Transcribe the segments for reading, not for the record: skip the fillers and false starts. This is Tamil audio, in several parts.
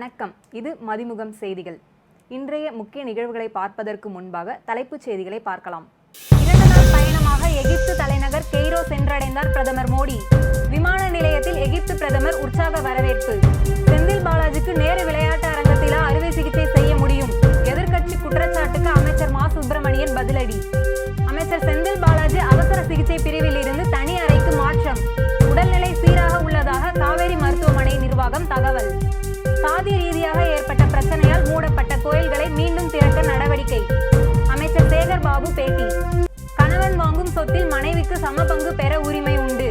வணக்கம். இது மதிமுகம் செய்திகள். இன்றைய முக்கிய நிகழ்வுகளை பார்ப்பதற்கு முன்பாக தலைப்புச் செய்திகளை பார்க்கலாம். 2 நாள் பயணமாக எகிப்து தலைநகர் கெய்ரோ சென்றடைந்தார் பிரதமர் மோடி. விமான நிலையத்தில் எகிப்து பிரதமர் உற்சாக வரவேற்பு. செந்தில் பாலாஜிக்கு நேரு விளையாட்டு அரங்கத்திலா அறுவை சிகிச்சை செய்ய முடியும்? எதிர்க்கட்சி குற்றச்சாட்டுக்கு அமைச்சர் மா சுப்பிரமணியன் பதிலடி. அமைச்சர் செந்தில் பாலாஜி அவசர சிகிச்சை பிரிவில் இருந்து தனி அறைக்கு மாற்றம். உடல்நிலை சீராக உள்ளதாக காவேரி மருத்துவமனை நிர்வாகம் தகவல். சாதி ரீதியாக ஏற்பட்ட பிரச்சனையால் மூடப்பட்ட கோயில்களை மீண்டும் திறக்க நடவடிக்கை. அமைச்சர் சேகர் பாபு பேட்டி. கணவன் வாங்கும் சொத்தில் மனைவிக்கு சம பங்கு பெற உரிமை உண்டு.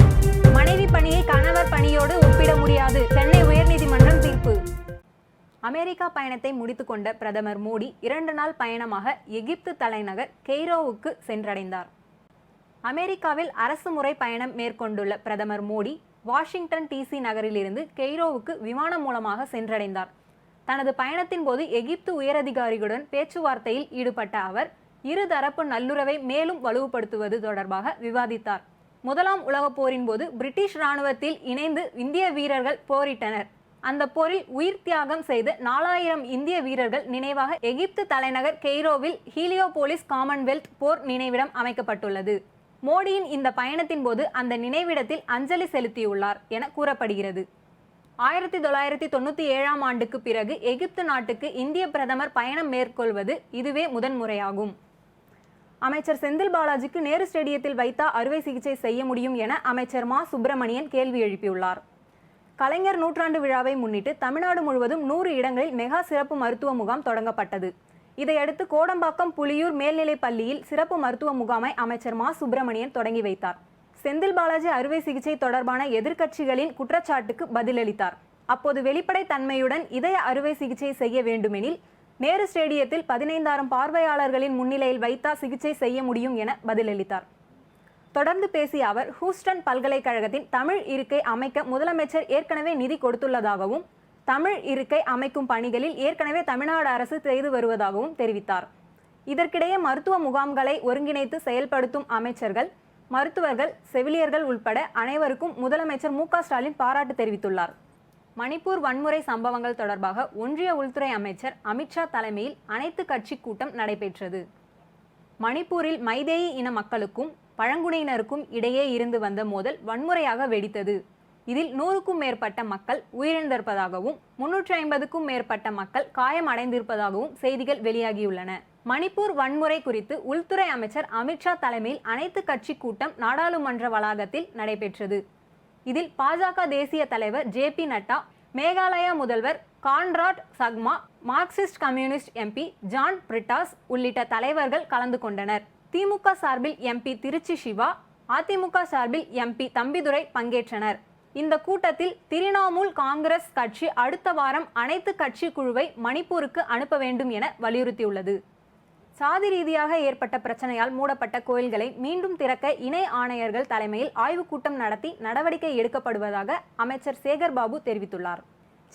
மனைவி பணியை கணவர் பணியோடு ஒப்பிட முடியாது. சென்னை உயர்நீதிமன்றம் தீர்ப்பு. அமெரிக்கா பயணத்தை முடித்துக்கொண்ட பிரதமர் மோடி 2 நாள் பயணமாக எகிப்து தலைநகர் கெய்ரோவுக்கு சென்றடைந்தார். அமெரிக்காவில் அரசுமுறை பயணம் மேற்கொண்டுள்ள பிரதமர் மோடி வாஷிங்டன் டிசி நகரிலிருந்து கெய்ரோவுக்கு விமானம் மூலமாக சென்றடைந்தார். தனது பயணத்தின் போது எகிப்து உயரதிகாரிகளுடன் பேச்சுவார்த்தையில் ஈடுபட்ட அவர் இருதரப்பு நல்லுறவை மேலும் வலுப்படுத்துவது தொடர்பாக விவாதித்தார். 1ஆம் உலகப் போரின் போது பிரிட்டிஷ் இராணுவத்தில் இணைந்து இந்திய வீரர்கள் போரிட்டனர். அந்த போரில் உயிர் தியாகம் செய்த 4000 இந்திய வீரர்கள் நினைவாக எகிப்து தலைநகர் கெய்ரோவில் ஹீலியோபோலிஸ் காமன்வெல்த் போர் நினைவிடம் அமைக்கப்பட்டுள்ளது. மோடியின் இந்த பயணத்தின் போது அந்த நினைவிடத்தில் அஞ்சலி செலுத்தியுள்ளார் என கூறப்படுகிறது. 1997ஆம் ஆண்டுக்கு பிறகு எகிப்து நாட்டுக்கு இந்திய பிரதமர் பயணம் மேற்கொள்வது இதுவே முதன்முறையாகும். அமைச்சர் செந்தில் பாலாஜிக்கு நேரு ஸ்டேடியத்தில் வைத்தா அறுவை சிகிச்சை செய்ய முடியும் என அமைச்சர் மா சுப்பிரமணியன் கேள்வி எழுப்பியுள்ளார். கலைஞர் நூற்றாண்டு விழாவை முன்னிட்டு தமிழ்நாடு முழுவதும் 100 இடங்களில் மெகா சிறப்பு மருத்துவ முகாம் தொடங்கப்பட்டது. இதையடுத்து கோடம்பாக்கம் புலியூர் மேல்நிலைப் பள்ளியில் சிறப்பு மருத்துவ முகாமை அமைச்சர் மா சுப்பிரமணியன் தொடங்கி வைத்தார். செந்தில் பாலாஜி அறுவை சிகிச்சை தொடர்பான எதிர்க்கட்சிகளின் குற்றச்சாட்டுக்கு பதிலளித்தார். அப்போது வெளிப்படை தன்மையுடன் இதய அறுவை சிகிச்சை செய்ய வேண்டுமெனில் நேரு ஸ்டேடியத்தில் 15000 பார்வையாளர்களின் முன்னிலையில் வைத்தா சிகிச்சை செய்ய முடியும் என பதிலளித்தார். தொடர்ந்து பேசிய அவர் ஹூஸ்டன் பல்கலைக்கழகத்தின் தமிழ் இருக்கை அமைக்க முதலமைச்சர் ஏற்கனவே நிதி கொடுத்துள்ளதாகவும் தமிழ் இருக்கை அமைக்கும் பணிகளில் ஏற்கனவே தமிழ்நாடு அரசு செய்து வருவதாகவும் தெரிவித்தார். இதற்கிடையே மருத்துவ முகாம்களை ஒருங்கிணைத்து செயல்படுத்தும் அமைச்சர்கள், மருத்துவர்கள், செவிலியர்கள் உள்பட அனைவருக்கும் முதலமைச்சர் மு.க.ஸ்டாலின் பாராட்டு தெரிவித்துள்ளார். மணிப்பூர் வன்முறை சம்பவங்கள் தொடர்பாக ஒன்றிய உள்துறை அமைச்சர் அமித்ஷா தலைமையில் அனைத்து கட்சி கூட்டம் நடைபெற்றது. மணிப்பூரில் மைதேயி இன மக்களுக்கும் பழங்குடியினருக்கும் இடையே இருந்து வந்த மோதல் வன்முறையாக வெடித்தது. இதில் 100க்கும் மேற்பட்ட மக்கள் உயிரிழந்திருப்பதாகவும் 350க்கும் மேற்பட்ட மக்கள் காயமடைந்திருப்பதாகவும் செய்திகள் வெளியாகியுள்ளன. மணிப்பூர் வன்முறை குறித்து உள்துறை அமைச்சர் அமித்ஷா தலைமையில் அனைத்து கட்சி கூட்டம் நாடாளுமன்ற வளாகத்தில் நடைபெற்றது. இதில் பாஜக தேசிய தலைவர் ஜே.பி. நட்டா, மேகாலயா முதல்வர் Conrad Sangma, Marxist communist MP John Brittas உள்ளிட்ட தலைவர்கள் கலந்து கொண்டனர். திமுக சார்பில் எம்பி திருச்சி சிவா, அதிமுக சார்பில் எம்பி தம்பிதுரை பங்கேற்றனர். இந்த கூட்டத்தில் திரிணாமுல் காங்கிரஸ் கட்சி அடுத்த வாரம் அனைத்து கட்சி குழுவை மணிப்பூருக்கு அனுப்ப வேண்டும் என வலியுறுத்தியுள்ளது. சாதி ரீதியாக ஏற்பட்ட பிரச்சனையால் மூடப்பட்ட கோயில்களை மீண்டும் திறக்க இணை ஆணையர்கள் தலைமையில் ஆய்வுக் கூட்டம் நடத்தி நடவடிக்கை எடுக்கப்படுவதாக அமைச்சர் சேகர் பாபு தெரிவித்துள்ளார்.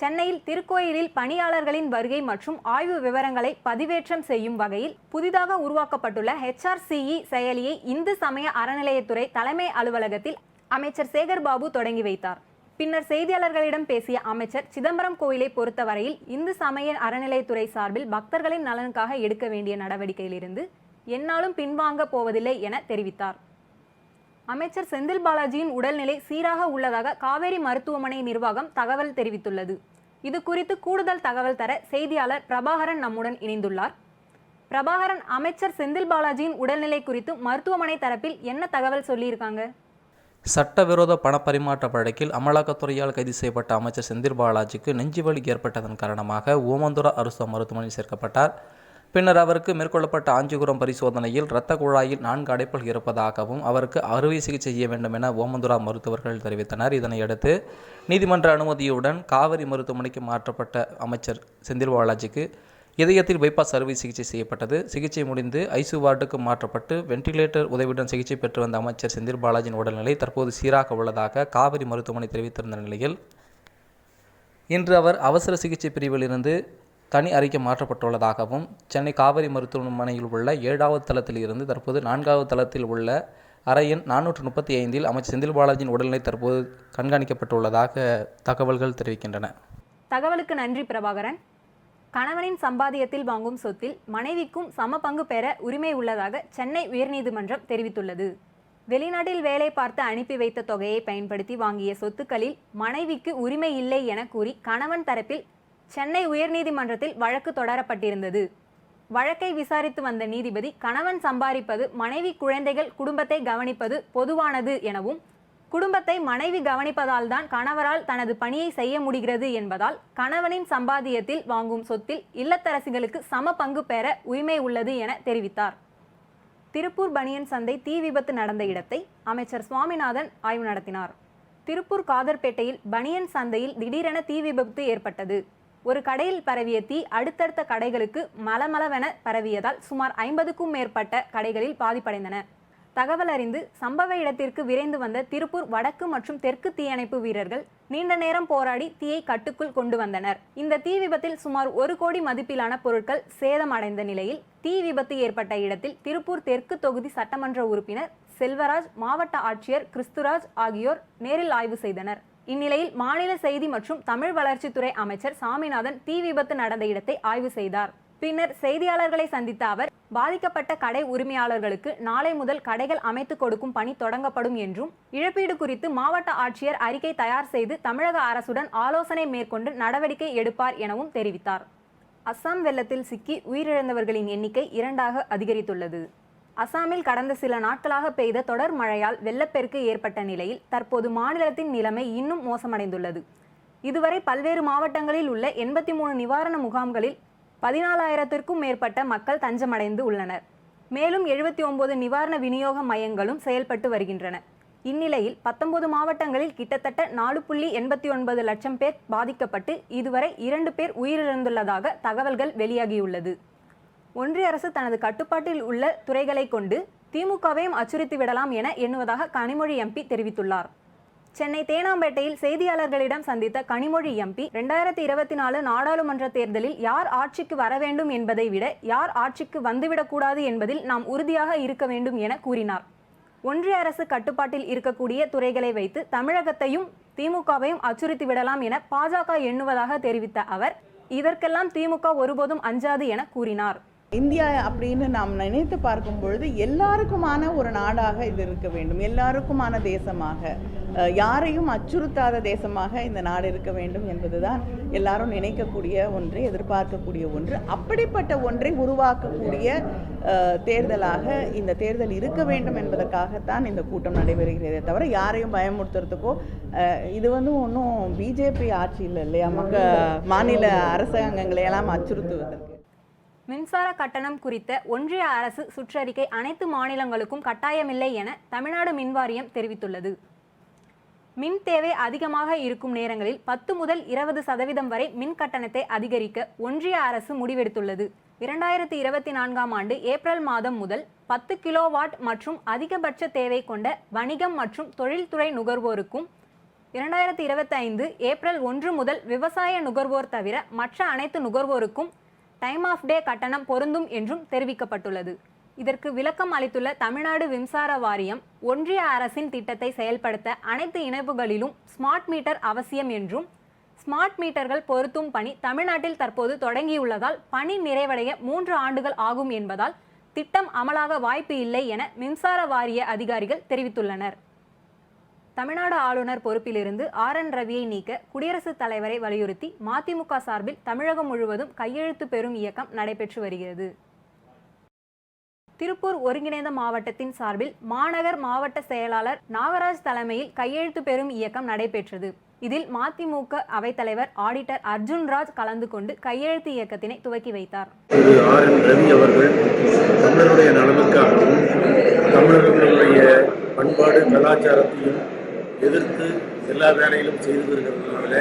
சென்னையில் திருக்கோயிலில் பணியாளர்களின் வருகை மற்றும் ஆய்வு விவரங்களை பதிவேற்றம் செய்யும் வகையில் புதிதாக உருவாக்கப்பட்டுள்ள HRCE செயலியை இந்து சமய அறநிலையத்துறை தலைமை அலுவலகத்தில் அமைச்சர் சேகர் பாபு தொடங்கி வைத்தார். பின்னர் செய்தியாளர்களிடம் பேசிய அமைச்சர் சிதம்பரம் கோயிலை பொறுத்தவரையில் இந்து சமய அறநிலையத்துறை சார்பில் பக்தர்களின் நலனுக்காக எடுக்க வேண்டிய நடவடிக்கையிலிருந்து எந்நாளும் பின்வாங்க போவதில்லை என தெரிவித்தார். அமைச்சர் செந்தில் பாலாஜியின் உடல்நிலை சீராக உள்ளதாக காவேரி மருத்துவமனை நிர்வாகம் தகவல் தெரிவித்துள்ளது. இது குறித்து கூடுதல் தகவல் தர செய்தியாளர் பிரபாகரன் நம்முடன் இணைந்துள்ளார். பிரபாகரன், அமைச்சர் செந்தில் பாலாஜியின் உடல்நிலை குறித்து மருத்துவமனை தரப்பில் என்ன தகவல் சொல்லியிருக்காங்க? சட்டவிரோத பணப்பரிமாற்ற வழக்கில் அமலாக்கத்துறையால் கைது செய்யப்பட்ட அமைச்சர் செந்தில் பாலாஜிக்கு நெஞ்சுவலி ஏற்பட்டதன் காரணமாக ஓமந்தூரா அரசு மருத்துவமனையில் சேர்க்கப்பட்டார். பின்னர் அவருக்கு மேற்கொள்ளப்பட்ட ஆஞ்சிகுரம் பரிசோதனையில் இரத்த குழாயில் 4 அடைப்புகள் இருப்பதாகவும் அவருக்கு அறுவை சிகிச்சை செய்ய வேண்டும் என ஓமந்தூரா மருத்துவர்கள் தெரிவித்தனர். இதனையடுத்து நீதிமன்ற அனுமதியுடன் காவேரி மருத்துவமனைக்கு மாற்றப்பட்ட அமைச்சர் செந்தில் பாலாஜிக்கு இதயத்தில் பைபாஸ் அறுவை சிகிச்சை செய்யப்பட்டது. சிகிச்சை முடிந்து ஐசியூ வார்டுக்கு மாற்றப்பட்டு வென்டிலேட்டர் உதவியுடன் சிகிச்சை பெற்று வந்த அமைச்சர் செந்தில் பாலாஜியின் உடல்நிலை தற்போது சீராக உள்ளதாக காவேரி மருத்துவமனை தெரிவித்திருந்த நிலையில் இன்று அவர் அவசர சிகிச்சை பிரிவில் இருந்து தனி அறைக்கு மாற்றப்பட்டுள்ளதாகவும் சென்னை காவேரி மருத்துவமனையில் உள்ள 7வது தளத்தில் இருந்து தற்போது 4வது தளத்தில் உள்ள அறையின் 435இல் அமைச்சர் செந்தில் பாலாஜியின் உடல்நிலை தற்போது கண்காணிக்கப்பட்டுள்ளதாக தகவல்கள் தெரிவிக்கின்றன. தகவலுக்கு நன்றி பிரபாகரன். கணவனின் சம்பாத்தியத்தில் வாங்கும் சொத்தில் மனைவிக்கும் சம பங்கு பெற உரிமை உள்ளதாக சென்னை உயர்நீதிமன்றம் தெரிவித்துள்ளது. வெளிநாட்டில் வேலை பார்த்து அனுப்பி வைத்த தொகையை பயன்படுத்தி வாங்கிய சொத்துக்களில் மனைவிக்கு உரிமை இல்லை என கூறி கணவன் தரப்பில் சென்னை உயர்நீதிமன்றத்தில் வழக்கு தொடரப்பட்டிருந்தது. வழக்கை விசாரித்து வந்த நீதிபதி கணவன் சம்பாதிப்பது, மனைவி குழந்தைகள் குடும்பத்தை கவனிப்பது பொதுவானது எனவும், குடும்பத்தை மனைவி கவனிப்பதால் தான் கணவரால் தனது பணியை செய்ய முடிகிறது என்பதால் கணவனின் சம்பாத்தியத்தில் வாங்கும் சொத்தில் இல்லத்தரசிகளுக்கு சம பங்கு பெற உரிமை உள்ளது என தெரிவித்தார். திருப்பூர் பனியன் சந்தை தீ விபத்து நடந்த இடத்தை அமைச்சர் சுவாமிநாதன் ஆய்வு நடத்தினார். திருப்பூர் காதர்பேட்டையில் பனியன் சந்தையில் திடீரென தீ விபத்து ஏற்பட்டது. ஒரு கடையில் பரவிய தீ அடுத்தடுத்த கடைகளுக்கு மலமளவென பரவியதால் சுமார் 50க்கும் மேற்பட்ட கடைகளில் பாதிப்படைந்தன. தகவல் அறிந்து சம்பவ இடத்திற்கு விரைந்து வந்த திருப்பூர் வடக்கு மற்றும் தெற்கு தீயணைப்பு வீரர்கள் நீண்ட நேரம் போராடி தீயை கட்டுக்குள் கொண்டு வந்தனர். இந்த தீ விபத்தில் சுமார் 1 கோடி மதிப்பிலான பொருட்கள் சேதமடைந்த நிலையில் தீ விபத்து ஏற்பட்ட இடத்தில் திருப்பூர் தெற்கு தொகுதி சட்டமன்ற உறுப்பினர் செல்வராஜ், மாவட்ட ஆட்சியர் கிறிஸ்துராஜ் ஆகியோர் நேரில் ஆய்வு செய்தனர். இந்நிலையில் மாநில செய்தி மற்றும் தமிழ் வளர்ச்சித்துறை அமைச்சர் சாமிநாதன் தீ விபத்து நடந்த இடத்தை ஆய்வு செய்தார். பின்னர் செய்தியாளர்களை சந்தித்த அவர், பாதிக்கப்பட்ட கடை உரிமையாளர்களுக்கு நாளை முதல் கடைகள் அமைத்து கொடுக்கும் பணி தொடங்கப்படும் என்றும், இழப்பீடு குறித்து மாவட்ட ஆட்சியர் அறிக்கை தயார் செய்து தமிழக அரசுடன் ஆலோசனை மேற்கொண்டு நடவடிக்கை எடுப்பார் எனவும் தெரிவித்தார். அஸ்ஸாம் வெள்ளத்தில் சிக்கி உயிரிழந்தவர்களின் எண்ணிக்கை 2ஆக அதிகரித்துள்ளது. அசாமில் கடந்த சில நாட்களாக பெய்த தொடர் மழையால் வெள்ளப்பெருக்கு ஏற்பட்ட நிலையில் தற்போது மாநிலத்தின் நிலைமை இன்னும் மோசமடைந்துள்ளது. இதுவரை பல்வேறு மாவட்டங்களில் உள்ள 83 நிவாரண முகாம்களில் 14,000க்கும் மேற்பட்ட மக்கள் தஞ்சமடைந்து உள்ளனர். மேலும் 79 நிவாரண விநியோக மையங்களும் செயல்பட்டு வருகின்றன. இந்நிலையில் 19 மாவட்டங்களில் கிட்டத்தட்ட 4.89 லட்சம் பேர் பாதிக்கப்பட்டு இதுவரை 2 பேர் உயிரிழந்துள்ளதாக தகவல்கள் வெளியாகியுள்ளது. ஒன்றிய அரசு தனது கட்டுப்பாட்டில் உள்ள துறைகளை கொண்டு திமுகவையும் அச்சுறுத்தி விடலாம் என எண்ணுவதாக கனிமொழி எம்பி தெரிவித்துள்ளார். சென்னை தேனாம்பேட்டையில் செய்தியாளர்களிடம் சந்தித்த கனிமொழி எம்பி, 2024 நாடாளுமன்ற தேர்தலில் யார் ஆட்சிக்கு வர வேண்டும் என்பதை விட யார் ஆட்சிக்கு வந்துவிடக்கூடாது என்பதில் நாம் உறுதியாக இருக்க வேண்டும் என கூறினார். ஒன்றிய அரசு கட்டுப்பாட்டில் இருக்கக்கூடிய துறைகளை வைத்து தமிழகத்தையும் திமுகவையும் அச்சுறுத்தி விடலாம் என பாஜக எண்ணுவதாக தெரிவித்த அவர், இதற்கெல்லாம் திமுக ஒருபோதும் அஞ்சாது என கூறினார். இந்தியா அப்படின்னு நாம் நினைத்து பார்க்கும் பொழுது எல்லாருக்குமான ஒரு நாடாக இது இருக்க வேண்டும், எல்லாருக்குமான தேசமாக, யாரையும் அச்சுறுத்தாத தேசமாக இந்த நாடு இருக்க வேண்டும் என்பதுதான் எல்லாரும் நினைக்கக்கூடிய ஒன்று, எதிர்பார்க்கக்கூடிய ஒன்று. அப்படிப்பட்ட ஒன்றை உருவாக்கக்கூடிய தேர்தலாக இந்த தேர்தல் இருக்க வேண்டும் என்பதற்காகத்தான் இந்த கூட்டம் நடைபெறுகிறதே தவிர யாரையும் பயமுறுத்துறதுக்கோ, இது ஒன்றும் பிஜேபி ஆட்சியில் இல்லையா, மாநில அரசாங்கங்களை எல்லாம் அச்சுறுத்துவதற்கு. மின்சார கட்டணம் குறித்த ஒன்றிய அரசு சுற்றறிக்கை அனைத்து மாநிலங்களுக்கும் கட்டாயமில்லை என தமிழ்நாடு மின்வாரியம் தெரிவித்துள்ளது. மின் தேவை அதிகமாக இருக்கும் நேரங்களில் 10 முதல் 20% வரை மின் கட்டணத்தை அதிகரிக்க ஒன்றிய அரசு முடிவெடுத்துள்ளது. 2024ஆம் ஆண்டு ஏப்ரல் மாதம் முதல் 10 கிலோவாட் மற்றும் அதிகபட்ச தேவை கொண்ட வணிகம் மற்றும் தொழில்துறை நுகர்வோருக்கும், 2025 ஏப்ரல் 1 முதல் விவசாய நுகர்வோர் தவிர மற்ற அனைத்து நுகர்வோருக்கும் டைம் ஆஃப் டே கட்டணம் பொருந்தும் என்றும் தெரிவிக்கப்பட்டுள்ளது. இதற்கு விளக்கம் அளித்துள்ள தமிழ்நாடு மின்சார வாரியம், ஒன்றிய அரசின் திட்டத்தை செயல்படுத்த அனைத்து இணைப்புகளிலும் ஸ்மார்ட் மீட்டர் அவசியம் என்றும், ஸ்மார்ட் மீட்டர்கள் பொருத்தும் பணி தமிழ்நாட்டில் தற்போது தொடங்கியுள்ளதால் பணி நிறைவடைய 3 ஆண்டுகள் ஆகும் என்பதால் திட்டம் அமலாக வாய்ப்பு இல்லை என மின்சார வாரிய அதிகாரிகள் தெரிவித்துள்ளனர். தமிழ்நாடு ஆளுநர் பொறுப்பிலிருந்து RN ரவியை நீக்க குடியரசுத் தலைவரை வலியுறுத்தி மதிமுக சார்பில் தமிழகம் முழுவதும் கையெழுத்து பெறும் இயக்கம் நடைபெற்று வருகிறது. திருப்பூர் ஒருங்கிணைந்த மாவட்டத்தின் சார்பில் மாநகர் மாவட்ட செயலாளர் நாகராஜ் தலைமையில் கையெழுத்து பெறும் இயக்கம் நடைபெற்றது. இதில் மதிமுக அவைத்தலைவர் ஆடிட்டர் அர்ஜுன்ராஜ் கலந்து கொண்டு கையெழுத்து இயக்கத்தினை துவக்கி வைத்தார். RN ரவி அவர்கள் தமிழருடைய நலனுக்காகவும் தமிழர்களுடைய பண்பாடு கலாச்சாரத்தையும் எதிர்த்து எல்லா வேலையிலும் செய்து வருகிறதுனால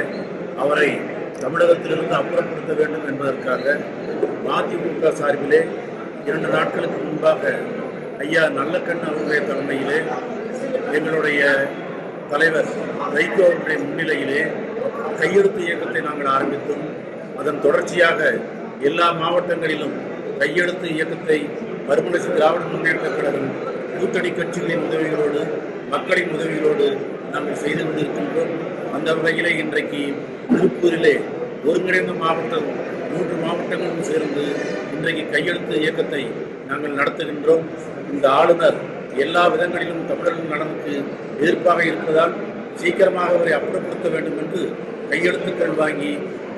அவரை தமிழகத்திலிருந்து அப்புறப்படுத்த வேண்டும் என்பதற்காக மதிமுக சார்பிலே 2 நாட்களுக்கு முன்பாக ஐயா நல்லக்கண் அவர்களுடைய தலைமையிலே எங்களுடைய தலைவர் வைகோ அவர்களுடைய முன்னிலையிலே கையெழுத்து இயக்கத்தை நாங்கள் ஆரம்பித்தோம். அதன் தொடர்ச்சியாக எல்லா மாவட்டங்களிலும் கையெழுத்து இயக்கத்தை மறுமலர்ச்சி திராவிட முன்னேற்றக் கழகம் கூட்டணி கட்சிகளின் உதவிகளோடு மக்களின் உதவிகளோடு நாங்கள் செய்து கொண்டிருக்கின்றோம். அந்த வகையிலே இன்றைக்கு திருப்பூரிலே ஒருங்கிணைந்த மாவட்டம் 3 மாவட்டங்களும் சேர்ந்து இன்றைக்கு கையெழுத்து இயக்கத்தை நாங்கள் நடத்துகின்றோம். இந்த ஆளுநர் எல்லா விதங்களிலும் தமிழர்கள் நலனுக்கு எதிர்ப்பாக இருப்பதால் சீக்கிரமாக அவரை அப்புறப்படுத்த வேண்டும் என்று கையெழுத்துக்கள் வாங்கி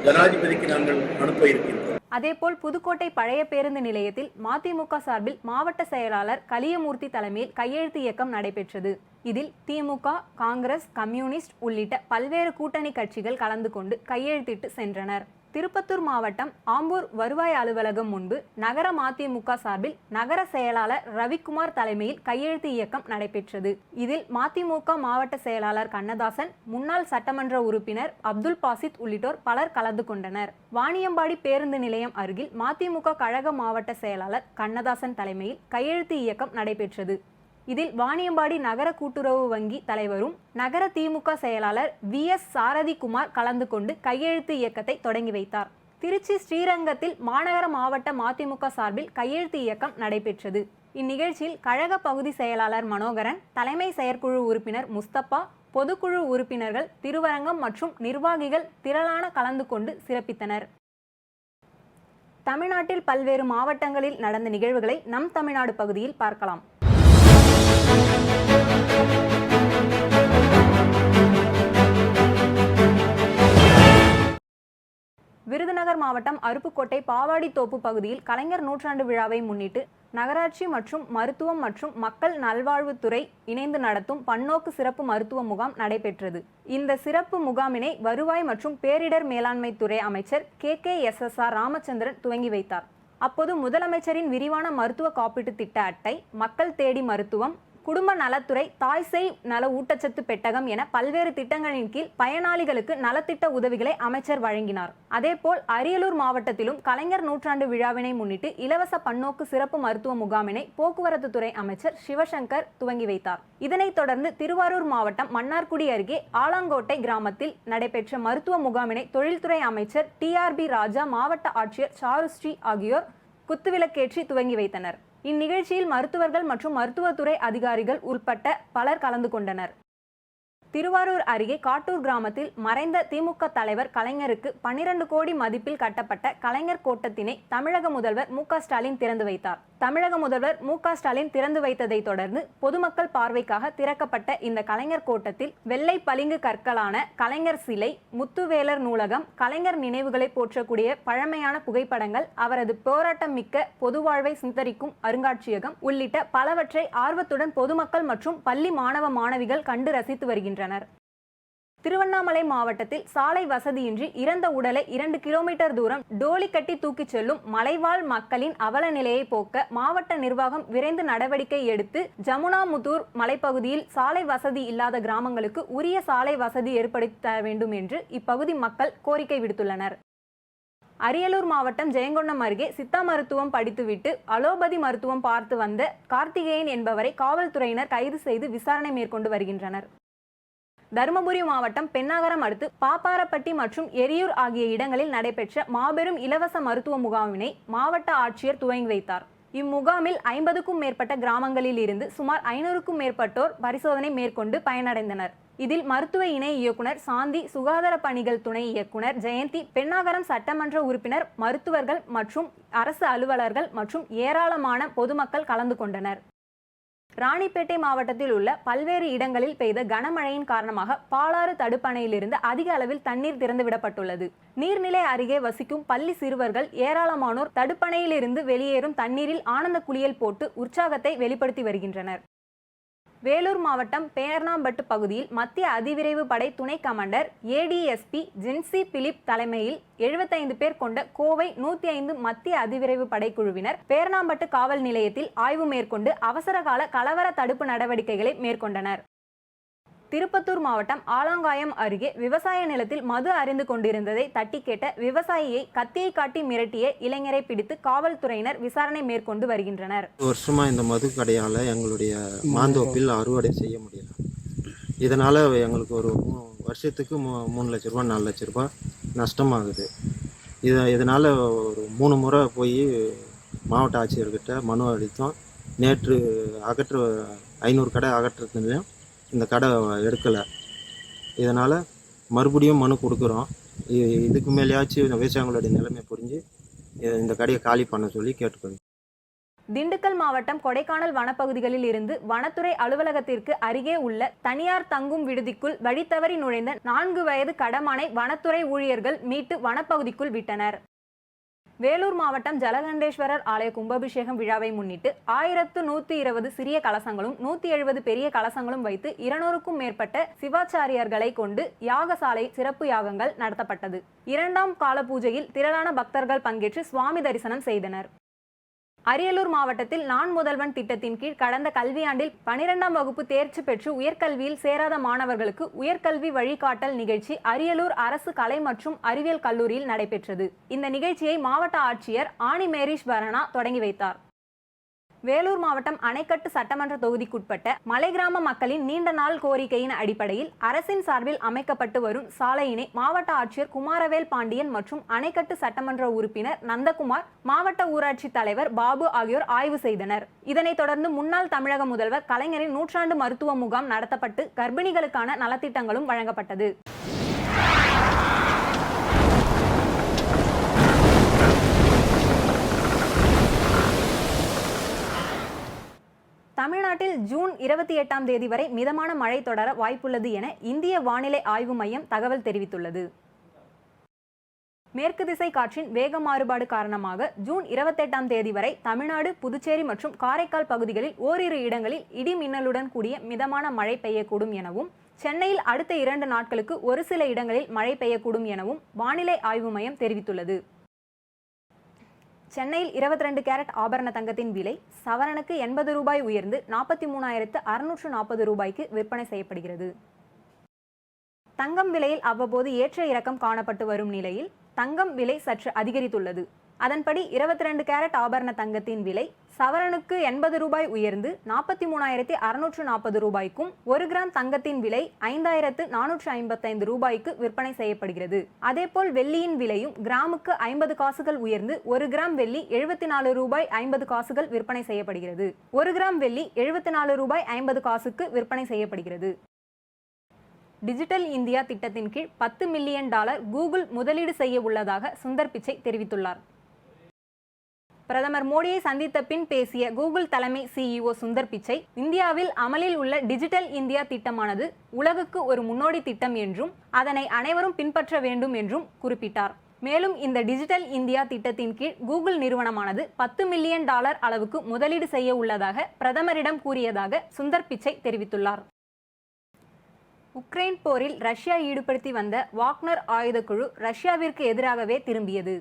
ஜனாதிபதிக்கு நாங்கள் அனுப்ப இருக்கின்றோம். அதேபோல் புதுக்கோட்டை பழைய பேருந்து நிலையத்தில் மதிமுக சார்பில் மாவட்ட செயலாளர் கலியமூர்த்தி தலைமையில் கையெழுத்து இயக்கம் நடைபெற்றது. இதில் திமுக, காங்கிரஸ், கம்யூனிஸ்ட் உள்ளிட்ட பல்வேறு கூட்டணி கட்சிகள் கலந்து கொண்டு கையெழுத்திட்டு சென்றனர். திருப்பத்தூர் மாவட்டம் ஆம்பூர் வருவாய் அலுவலகம் முன்பு நகர மதிமுக சார்பில் நகர செயலாளர் ரவிக்குமார் தலைமையில் கையெழுத்து இயக்கம் நடைபெற்றது. இதில் மதிமுக மாவட்ட செயலாளர் கண்ணதாசன், முன்னாள் சட்டமன்ற உறுப்பினர் அப்துல் பாசித் உள்ளிட்டோர் பலர் கலந்து கொண்டனர். வாணியம்பாடி பேருந்து நிலையம் அருகில் மதிமுக கழக மாவட்ட செயலாளர் கண்ணதாசன் தலைமையில் கையெழுத்து இயக்கம் நடைபெற்றது. இதில் வாணியம்பாடி நகர கூட்டுறவு வங்கி தலைவரும் நகர திமுக செயலாளர் VS சாரதிகுமார் கலந்து கொண்டு கையெழுத்து இயக்கத்தை தொடங்கி வைத்தார். திருச்சி ஸ்ரீரங்கத்தில் மாநகர மாவட்ட மதிமுக சார்பில் கையெழுத்து இயக்கம் நடைபெற்றது. இந்நிகழ்ச்சியில் கழக பகுதி செயலாளர் மனோகரன், தலைமை செயற்குழு உறுப்பினர் முஸ்தபா, பொதுக்குழு உறுப்பினர்கள், திருவரங்கம் மற்றும் நிர்வாகிகள் திரளான கலந்து கொண்டு சிறப்பித்தனர். தமிழ்நாட்டில் பல்வேறு மாவட்டங்களில் நடந்த நிகழ்வுகளை நம் தமிழ்நாடு பகுதியில் பார்க்கலாம். விருதுநகர் மாவட்டம் அருப்புக்கோட்டை பாவாடித்தோப்பு பகுதியில் கலைஞர் நூற்றாண்டு விழாவை முன்னிட்டு நகராட்சி மற்றும் மருத்துவம் மற்றும் மக்கள் நல்வாழ்வுத்துறை இணைந்து நடத்தும் பன்னோக்கு சிறப்பு மருத்துவ முகாம் நடைபெற்றது. இந்த சிறப்பு முகாமினை வருவாய் மற்றும் பேரிடர் மேலாண்மை துறை அமைச்சர் KKSSR ராமச்சந்திரன் துவங்கி வைத்தார். அப்போது முதலமைச்சரின் விரிவான மருத்துவ காப்பீட்டு திட்ட அட்டை, மக்கள் தேடி மருத்துவம், குடும்ப நலத்துறை, தாய் சேய் நல ஊட்டச்சத்து பெட்டகம் என பல்வேறு திட்டங்களின் கீழ் பயனாளிகளுக்கு நலத்திட்ட உதவிகளை அமைச்சர் வழங்கினார். அதேபோல் அரியலூர் மாவட்டத்திலும் கலைஞர் நூற்றாண்டு விழாவினை முன்னிட்டு இலவச பன்னோக்கு சிறப்பு மருத்துவ முகாமினை போக்குவரத்து துறை அமைச்சர் சிவசங்கர் துவங்கி வைத்தார். இதனைத் தொடர்ந்து திருவாரூர் மாவட்டம் மன்னார்குடி அருகே ஆலாங்கோட்டை கிராமத்தில் நடைபெற்ற மருத்துவ முகாமினை தொழில்துறை அமைச்சர் TRB ராஜா, மாவட்ட ஆட்சியர் சாருஸ்ரீ ஆகியோர் குத்துவிளக்கேற்றி துவங்கி வைத்தனர். இந்நிகழ்ச்சியில் மருத்துவர்கள் மற்றும் மருத்துவத்துறை அதிகாரிகள் உட்பட்ட பலர் கலந்து கொண்டனர். திருவாரூர் அருகே காட்டூர் கிராமத்தில் மறைந்த திமுக தலைவர் கலைஞருக்கு 12 கோடி மதிப்பில் கட்டப்பட்ட கலைஞர் கோட்டத்தினை தமிழக முதல்வர் MK ஸ்டாலின் திறந்து வைத்தார். தமிழக முதல்வர் MK ஸ்டாலின் திறந்து வைத்ததை தொடர்ந்து பொதுமக்கள் பார்வைக்காக திறக்கப்பட்ட இந்த கலைஞர் கோட்டத்தில் வெள்ளை பளிங்கு கற்களான கலைஞர் சிலை, முத்துவேலர் நூலகம், கலைஞர் நினைவுகளை போற்றக்கூடிய பழமையான புகைப்படங்கள், அவரது போராட்டம் மிக்க பொது வாழ்வை சித்தரிக்கும் அருங்காட்சியகம் உள்ளிட்ட பலவற்றை ஆர்வத்துடன் பொதுமக்கள் மற்றும் பள்ளி மாணவ மாணவிகள் கண்டு ரசித்து வருகின்றனர். திருவண்ணாமலை மாவட்டத்தில் சாலை வசதியின்றி இறந்த உடலை 2 கிலோமீட்டர் தூரம் டோலி கட்டி தூக்கிச் செல்லும் மலைவாழ் மக்களின் அவல நிலையை போக்க மாவட்ட நிர்வாகம் விரைந்து நடவடிக்கை எடுத்து ஜமுனாமுத்தூர் மலைப்பகுதியில் சாலை வசதி இல்லாத கிராமங்களுக்கு உரிய சாலை வசதி ஏற்படுத்தி தர வேண்டும் என்று இப்பகுதி மக்கள் கோரிக்கை விடுத்துள்ளனர். அரியலூர் மாவட்டம் ஜெயங்கொண்டம் அருகே சித்தா மருத்துவம் படித்துவிட்டு அலோபதி மருத்துவம் பார்த்து வந்த கார்த்திகேயன் என்பவரை காவல்துறையினர் கைது செய்து விசாரணை மேற்கொண்டு வருகின்றனர். தருமபுரி மாவட்டம் பென்னாகரம் அடுத்து பாப்பாரப்பட்டி மற்றும் எரியூர் ஆகிய இடங்களில் நடைபெற்ற மாபெரும் இலவச மருத்துவ முகாமினை மாவட்ட ஆட்சியர் துவங்கி வைத்தார். இம்முகாமில் 50க்கும் மேற்பட்ட கிராமங்களில் இருந்து சுமார் 500க்கும் மேற்பட்டோர் பரிசோதனை மேற்கொண்டு பயனடைந்தனர். இதில் மருத்துவ இணை இயக்குனர் சாந்தி, சுகாதார பணிகள் துணை இயக்குனர் ஜெயந்தி, பென்னாகரம் சட்டமன்ற உறுப்பினர், மருத்துவர்கள் மற்றும் அரசு அலுவலர்கள் மற்றும் ஏராளமான பொதுமக்கள் கலந்து கொண்டனர். ராணிப்பேட்டை மாவட்டத்தில் உள்ள பல்வேறு இடங்களில் பெய்த கனமழையின் காரணமாக பாலாறு தடுப்பணையிலிருந்து அதிக அளவில் தண்ணீர் திறந்துவிடப்பட்டுள்ளது. நீர்நிலை அருகே வசிக்கும் பள்ளி சிறுவர்கள் ஏராளமானோர் தடுப்பணையிலிருந்து வெளியேறும் தண்ணீரில் ஆனந்த குளியல் போட்டு உற்சாகத்தை வெளிப்படுத்தி வருகின்றனர். வேலூர் மாவட்டம் பேர்ணாம்பட்டு பகுதியில் மத்திய அதிவிரைவு படை துணை கமாண்டர் ADSP ஜின்சி பிலிப் தலைமையில் 75 பேர் கொண்ட கோவை 105 மத்திய அதிவிரைவு படைக்குழுவினர் பேர்ணாம்பட்டு காவல் நிலையத்தில் ஆய்வு மேற்கொண்டு அவசரகால கலவர தடுப்பு நடவடிக்கைகளை மேற்கொண்டனர். திருப்பத்தூர் மாவட்டம் ஆலங்காயம் அருகே விவசாய நிலத்தில் மது அருந்து கொண்டிருந்ததை தட்டி கேட்ட விவசாயியை கத்தியை காட்டி மிரட்டிய இளைஞரை பிடித்து காவல்துறையினர் விசாரணை மேற்கொண்டு வருகின்றனர். வருஷமா இந்த மது கடையால் எங்களுடைய மாந்தோப்பில் அறுவடை செய்ய முடியல. இதனால் எங்களுக்கு ஒரு வருஷத்துக்கு 3 லட்ச ரூபா 4 லட்ச ரூபா நஷ்டமாகுது. இதனால் ஒரு 3 முறை போய் மாவட்ட ஆட்சியர்கிட்ட மனு அளித்தோம். நேற்று 500 கடை அகற்றுறதுலையும் இந்த கடை எடுக்கலை. இதனால் மறுபடியும் மனு கொடுக்குறோம். இதுக்கு மேலேயாச்சும் விவசாயிகளுடைய நிலைமை புரிஞ்சு இந்த கடையை காலி பண்ண சொல்லி கேட்டுக்கொள்கிறேன். திண்டுக்கல் மாவட்டம் கொடைக்கானல் வனப்பகுதிகளில் இருந்து வனத்துறை அலுவலகத்திற்கு அருகே உள்ள தனியார் தங்கும் விடுதிக்குள் வழித்தவறி நுழைந்த 4 வயது கடமானை வனத்துறை ஊழியர்கள் மீட்டு வனப்பகுதிக்குள் விட்டனர். வேலூர் மாவட்டம் ஜலகண்டேஸ்வரர் ஆலய கும்பாபிஷேகம் விழாவை முன்னிட்டு 1120 சிறிய கலசங்களும் 170 பெரிய கலசங்களும் வைத்து 200க்கும் மேற்பட்ட சிவாச்சாரியர்களை கொண்டு யாகசாலை சிறப்பு யாகங்கள் நடத்தப்பட்டது. 2ஆம் கால பூஜையில் திரளான பக்தர்கள் பங்கேற்று சுவாமி தரிசனம் செய்தனர். அரியலூர் மாவட்டத்தில் நான் முதல்வன் திட்டத்தின் கீழ் கடந்த கல்வியாண்டில் 12ஆம் வகுப்பு தேர்ச்சி பெற்று உயர்கல்வியில் சேராத மாணவர்களுக்கு உயர்கல்வி வழிகாட்டல் நிகழ்ச்சி அரியலூர் அரசு கலை மற்றும் அறிவியல் கல்லூரியில் நடைபெற்றது. இந்த நிகழ்ச்சியை மாவட்ட ஆட்சியர் ஆனி மேரிஷ் பரணா தொடங்கி வைத்தார். வேலூர் மாவட்டம் அணைக்கட்டு சட்டமன்ற தொகுதிக்குட்பட்ட மலை கிராம மக்களின் நீண்ட நாள் கோரிக்கையின் அடிப்படையில் அரசின் சார்பில் அமைக்கப்பட்டு வரும் சாலையினை மாவட்ட ஆட்சியர் குமாரவேல் பாண்டியன் மற்றும் அணைக்கட்டு சட்டமன்ற உறுப்பினர் நந்தகுமார், மாவட்ட ஊராட்சி தலைவர் பாபு ஆகியோர் ஆய்வு செய்தனர். இதனைத் தொடர்ந்து முன்னாள் தமிழக முதல்வர் கலைஞரின் 100ஆண்டு மருத்துவ முகாம் நடத்தப்பட்டு கர்ப்பிணிகளுக்கான நலத்திட்டங்களும் வழங்கப்பட்டது. தமிழ்நாட்டில் ஜூன் 28ஆம் தேதி வரை மிதமான மழை தொடர வாய்ப்புள்ளது என இந்திய வானிலை ஆய்வு மையம் தகவல் தெரிவித்துள்ளது. மேற்கு திசை காற்றின் வேக மாறுபாடு காரணமாக ஜூன் 28ஆம் தேதி வரை தமிழ்நாடு, புதுச்சேரி மற்றும் காரைக்கால் பகுதிகளில் ஓரிரு இடங்களில் இடி மின்னலுடன் கூடிய மிதமான மழை பெய்யக்கூடும் எனவும், சென்னையில் அடுத்த 2 நாட்களுக்கு ஒரு சில இடங்களில் மழை பெய்யக்கூடும் எனவும் வானிலை ஆய்வு மையம் தெரிவித்துள்ளது. சென்னையில் 22 கேரட் ஆபரண தங்கத்தின் விலை சவரனுக்கு 80 ரூபாய் உயர்ந்து 43,640 ரூபாய்க்கு விற்பனை செய்யப்படுகிறது. தங்கம் விலையில் அவ்வப்போது ஏற்ற இறக்கம் காணப்பட்டு வரும் நிலையில் தங்கம் விலை சற்று அதிகரித்துள்ளது. அதன்படி 22 கேரட் ஆபரண தங்கத்தின் விலை சவரனுக்கு 80 ரூபாய் உயர்ந்து 43,640 ரூபாய்க்கும், 1 கிராம் தங்கத்தின் விலை 5,455 ரூபாய்க்கு விற்பனை செய்யப்படுகிறது. அதேபோல் வெள்ளியின் விலையும் கிராமுக்கு 50 காசுகள் உயர்ந்து 1 கிராம் வெள்ளி 74 ரூபாய் 50 காசுகள் விற்பனை செய்யப்படுகிறது. 1 கிராம் வெள்ளி 74 ரூபாய் 50 காசுக்கு விற்பனை செய்யப்படுகிறது. டிஜிட்டல் இந்தியா திட்டத்தின் கீழ் $10 மில்லியன் கூகுள் முதலீடு செய்ய உள்ளதாக சுந்தர் பிச்சை தெரிவித்துள்ளார். பிரதமர் மோடியை சந்தித்த பின் பேசிய கூகுள் தலைமை CEO சுந்தர் பிச்சை, இந்தியாவில் அமலில் உள்ள டிஜிட்டல் இந்தியா திட்டமானது உலகுக்கு ஒரு முன்னோடி திட்டம் என்றும் அதனை அனைவரும் பின்பற்ற வேண்டும் என்றும் குறிப்பிட்டார். மேலும் இந்த டிஜிட்டல் இந்தியா திட்டத்தின் கீழ் கூகுள் நிறுவனமானது $10 மில்லியன் அளவுக்கு முதலீடு செய்ய உள்ளதாக பிரதமரிடம் கூறியதாக சுந்தர் பிச்சை தெரிவித்துள்ளார். உக்ரைன் போரில் ரஷ்யா ஈடுபடுத்தி வந்த வாக்னர் ஆயுதக்குழு ரஷ்யாவிற்கு எதிராகவே திரும்பியது.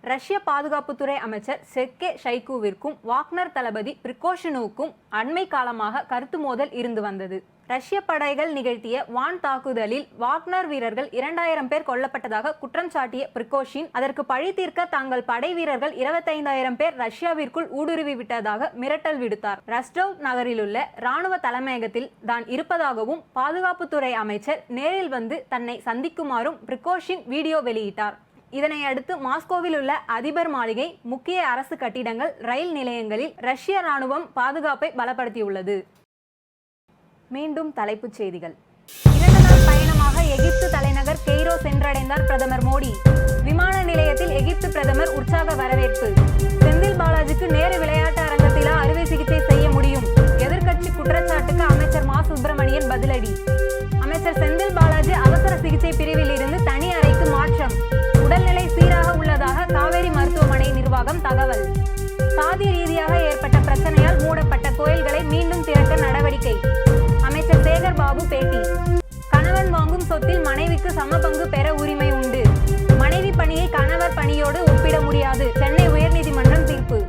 ரஷ்ய பாதுகாப்புத்துறை அமைச்சர் செர்கே ஷைகுவிற்கும் வாக்னர் தளபதி பிரிகோஷினுவுக்கும் அண்மை காலமாக கருத்து மோதல் இருந்து வந்தது. ரஷ்ய படைகள் நிகழ்த்திய வான் தாக்குதலில் வாக்னர் வீரர்கள் 2000 பேர் கொல்லப்பட்டதாக குற்றம் சாட்டிய பிரிகோஷின், அதற்கு பழி தீர்க்க தாங்கள் படை வீரர்கள் 25,000 பேர் ரஷ்யாவிற்குள் ஊடுருவி விட்டதாக மிரட்டல் விடுத்தார். ரஸ்டோவ் நகரிலுள்ள இராணுவ தலைமையகத்தில் தான் இருப்பதாகவும் பாதுகாப்புத்துறை அமைச்சர் நேரில் வந்து தன்னை சந்திக்குமாறும் பிரிகோஷின் வீடியோ வெளியிட்டார். இதனை அடுத்து மாஸ்கோவில் உள்ள அதிபர் மாளிகை, முக்கிய அரசு கட்டிடங்கள், ரயில் நிலையங்களில் ரஷ்ய ராணுவம் பாதுகாப்பை பலப்படுத்தியுள்ளது. மீண்டும் தலைப்புச் செய்திகள். 2 நாள் பயணமாக எகிப்து தலைநகர் கெய்ரோ சென்றடைந்தார் பிரதமர் மோடி. விமான நிலையத்தில் எகிப்து பிரதமர் உற்சாக வரவேற்பு. செந்தில் பாலாஜிக்கு நேரு விளையாட்டு அரங்கத்திலா அறுவை சிகிச்சை செய்ய முடியும்? எதிர்க்கட்சி குற்றச்சாட்டுக்கு அமைச்சர் மா சுப்பிரமணியன் பதிலடி. அமைச்சர் செந்தில் பாலாஜி அவசர சிகிச்சை பிரிவில் இருந்து தனி அறைக்கு மாற்றம். உடல்நிலை சீராக உள்ளதாக காவேரி மருத்துவமனை நிர்வாகம் தகவல். சாதி ரீதியாக ஏற்பட்ட பிரச்சனையால் மூடப்பட்ட கோயில்களை மீண்டும் திறக்க நடவடிக்கை. அமைச்சர் சேகர் பாபு பேட்டி. கணவன் வாங்கும் சொத்தில் மனைவிக்கு சம பங்கு பெற உரிமை உண்டு. மனைவி பணியை கணவர் பணியோடு ஒப்பிட முடியாது. சென்னை உயர்நீதிமன்றம் தீர்ப்பு.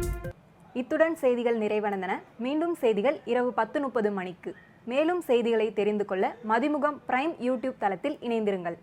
இத்துடன் செய்திகள் நிறைவடைந்தன. மீண்டும் செய்திகள் இரவு 10:30 மணிக்கு. மேலும் செய்திகளை தெரிந்து கொள்ள மதிமுகம் பிரைம் யூடியூப் தளத்தில் இணைந்திருங்கள்.